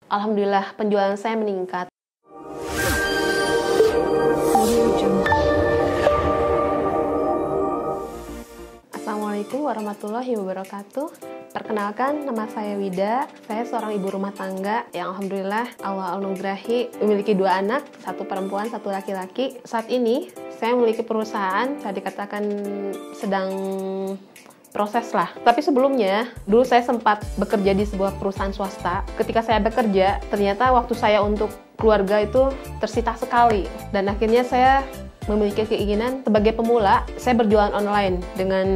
Alhamdulillah penjualan saya meningkat. Assalamualaikum warahmatullahi wabarakatuh. Perkenalkan, nama saya Wida. Saya seorang ibu rumah tangga yang alhamdulillah Allah anugerahi memiliki 2 anak, 1 perempuan, 1 laki-laki. Saat ini saya memiliki perusahaan, saya dikatakan sedang proses lah. Tapi sebelumnya, dulu saya sempat bekerja di sebuah perusahaan swasta. Ketika saya bekerja, ternyata waktu saya untuk keluarga itu tersita sekali. Dan akhirnya saya memiliki keinginan sebagai pemula, saya berjualan online dengan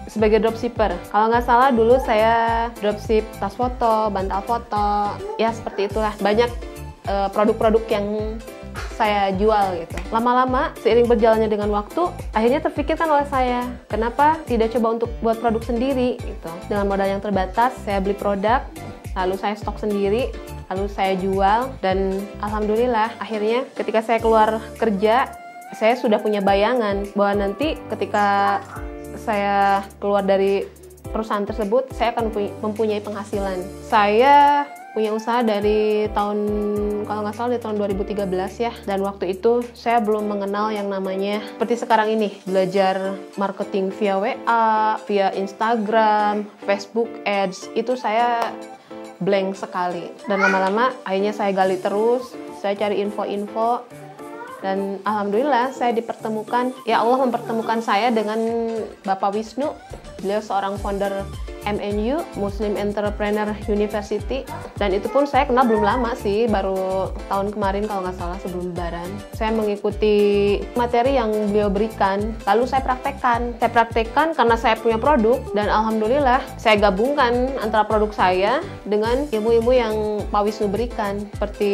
sebagai dropshipper. Kalau nggak salah dulu saya dropship tas foto, bantal foto, ya seperti itulah. Banyak produk-produk yang saya jual gitu. Lama-lama, seiring berjalannya dengan waktu, akhirnya terpikirkan oleh saya, kenapa tidak coba untuk buat produk sendiri gitu. Dengan modal yang terbatas, saya beli produk, lalu saya stok sendiri, lalu saya jual, dan alhamdulillah akhirnya ketika saya keluar kerja, saya sudah punya bayangan bahwa nanti ketika saya keluar dari perusahaan tersebut, saya akan mempunyai penghasilan. Saya punya usaha dari tahun, kalau nggak salah dari tahun 2013 ya. Dan waktu itu saya belum mengenal yang namanya seperti sekarang ini, belajar marketing via WA, via Instagram, Facebook Ads. Itu saya blank sekali. Dan lama-lama akhirnya saya gali terus, saya cari info-info. Dan alhamdulillah saya dipertemukan, ya Allah mempertemukan saya dengan Bapak Wisnu. Beliau seorang founder MNU, Muslim Entrepreneur University. Dan itu pun saya kenal belum lama sih, baru tahun kemarin kalau nggak salah sebelum Lebaran. Saya mengikuti materi yang beliau berikan, lalu saya praktekkan. Saya praktekkan karena saya punya produk, dan alhamdulillah saya gabungkan antara produk saya dengan ilmu-ilmu yang Pak Wisnu berikan, seperti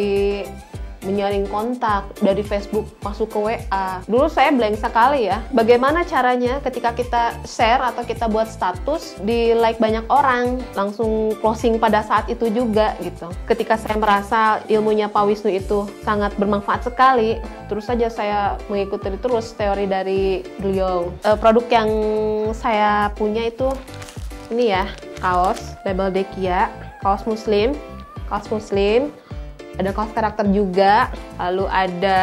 menyaring kontak dari Facebook masuk ke WA. Dulu saya blank sekali ya. Bagaimana caranya ketika kita share atau kita buat status di like banyak orang, langsung closing pada saat itu juga gitu. Ketika saya merasa ilmunya Pak Wisnu itu sangat bermanfaat sekali, terus saja saya mengikuti terus teori dari beliau. Produk yang saya punya itu ini ya, kaos label Dekia, kaos muslim. Ada kaos karakter juga, lalu ada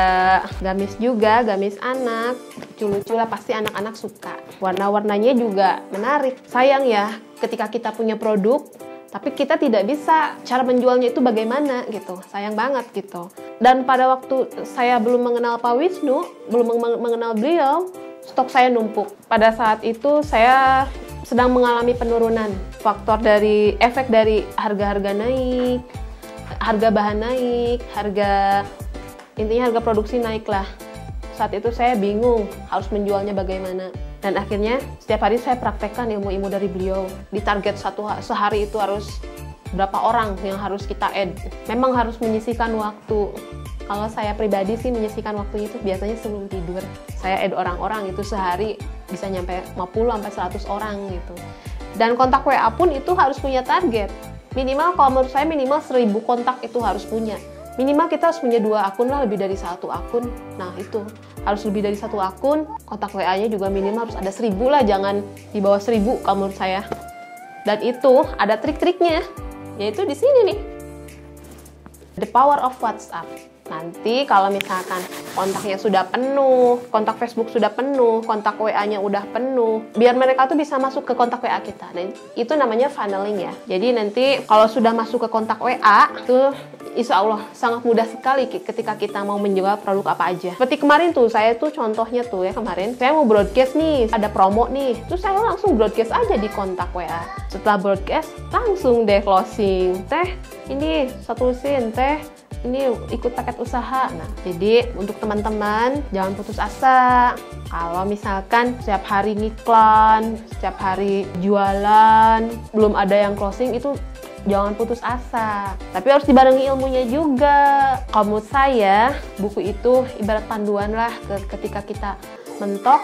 gamis juga, gamis anak, lucu-lucu lah, pasti anak-anak suka. Warna-warnanya juga menarik. Sayang ya, ketika kita punya produk, tapi kita tidak bisa cara menjualnya itu bagaimana gitu. Sayang banget gitu. Dan pada waktu saya belum mengenal Pak Wisnu, belum mengenal beliau, stok saya numpuk. Pada saat itu saya sedang mengalami penurunan. Efek dari harga-harga naik, harga bahan naik, intinya harga produksi naik lah. Saat itu saya bingung harus menjualnya bagaimana. Dan akhirnya setiap hari saya praktekkan ilmu-ilmu dari beliau. Di target sehari itu harus berapa orang yang harus kita add. Memang harus menyisihkan waktu. Kalau saya pribadi sih menyisihkan waktunya itu biasanya sebelum tidur. Saya add orang-orang itu sehari bisa nyampe 50-100 orang gitu. Dan kontak WA pun itu harus punya target. Minimal, kalau menurut saya minimal 1000 kontak itu harus punya. Minimal kita harus punya 2 akun lah, lebih dari 1 akun. Nah itu, harus lebih dari 1 akun. Kontak WA-nya juga minimal harus ada 1000 lah, jangan di bawah 1000 kalau menurut saya. Dan itu ada trik-triknya, yaitu di sini nih. The power of WhatsApp. Nanti kalau misalkan kontaknya sudah penuh, kontak Facebook sudah penuh, kontak WA-nya udah penuh, biar mereka tuh bisa masuk ke kontak WA kita. Dan itu namanya funneling ya. Jadi nanti kalau sudah masuk ke kontak WA, itu insya Allah sangat mudah sekali ketika kita mau menjual produk apa aja. Seperti kemarin tuh, saya tuh contohnya tuh ya, kemarin saya mau broadcast nih, ada promo nih, terus saya langsung broadcast aja di kontak WA. Setelah broadcast, langsung deh closing. Teh, ini satu lusin, teh, ini ikut paket usaha. Nah, jadi untuk teman-teman jangan putus asa. Kalau misalkan setiap hari ngiklan, setiap hari jualan, belum ada yang closing, itu jangan putus asa. Tapi harus dibarengi ilmunya juga. Kalau menurut saya, buku itu ibarat panduan lah ketika kita mentok.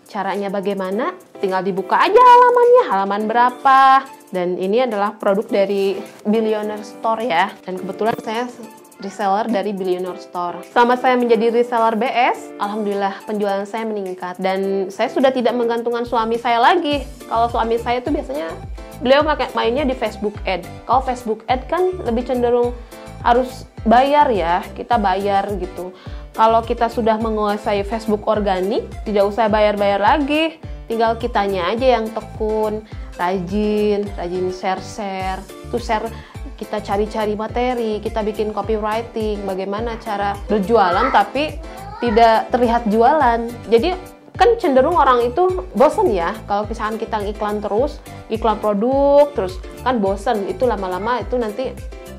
Caranya bagaimana? Tinggal dibuka aja halamannya, halaman berapa. Dan ini adalah produk dari Billionaire Store ya. Dan kebetulan saya reseller dari Billionaire Store. Selama saya menjadi reseller BS, alhamdulillah penjualan saya meningkat. Dan saya sudah tidak menggantungkan suami saya lagi. Kalau suami saya itu biasanya beliau mainnya di Facebook Ad. Kalau Facebook Ad kan lebih cenderung harus bayar ya, kita bayar gitu. Kalau kita sudah menguasai Facebook organik, tidak usah bayar-bayar lagi. Tinggal kitanya aja yang tekun, rajin share. Tuh share, kita cari-cari materi, kita bikin copywriting, bagaimana cara berjualan tapi tidak terlihat jualan. Jadi kan cenderung orang itu bosen ya, kalau misalkan kita iklan terus, iklan produk terus, kan bosen, itu lama-lama itu nanti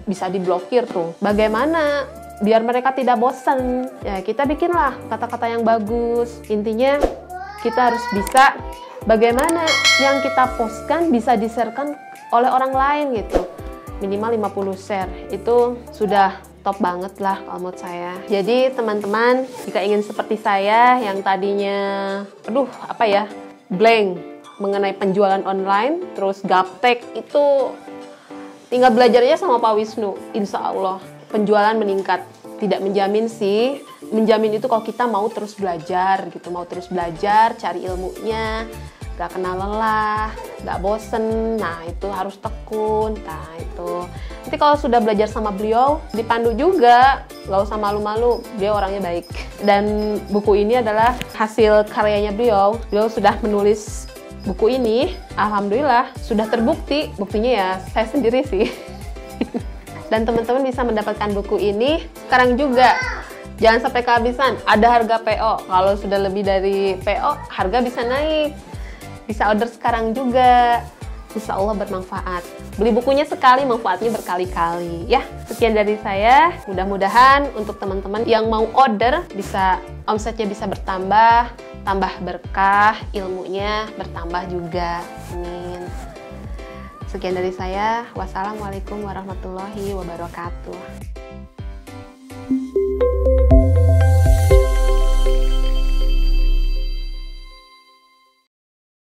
bisa diblokir tuh. Bagaimana biar mereka tidak bosen? Ya kita bikinlah kata-kata yang bagus. Intinya kita harus bisa bagaimana yang kita postkan bisa di-sharekan oleh orang lain gitu. Minimal 50 share, itu sudah top banget lah kalau menurut saya. Jadi teman-teman, jika ingin seperti saya yang tadinya blank mengenai penjualan online, terus gaptek, itu tinggal belajarnya sama Pak Wisnu. Insya Allah penjualan meningkat. Tidak menjamin sih, menjamin itu kalau kita mau terus belajar gitu, cari ilmunya, gak kenal lelah, gak bosen. Nah itu harus tekun. Nah itu nanti kalau sudah belajar sama beliau, dipandu juga, gak usah malu-malu, beliau orangnya baik. Dan buku ini adalah hasil karyanya beliau. Beliau sudah menulis buku ini, alhamdulillah sudah terbukti. Buktinya ya saya sendiri sih. Dan teman-teman bisa mendapatkan buku ini sekarang juga. Jangan sampai kehabisan, ada harga PO. Kalau sudah lebih dari PO, harga bisa naik. Bisa order sekarang juga. Insya Allah bermanfaat. Beli bukunya sekali, manfaatnya berkali-kali. Ya, sekian dari saya. Mudah-mudahan untuk teman-teman yang mau order, bisa omsetnya bisa bertambah, tambah berkah, ilmunya bertambah juga. Amin. Sekian dari saya. Wassalamualaikum warahmatullahi wabarakatuh.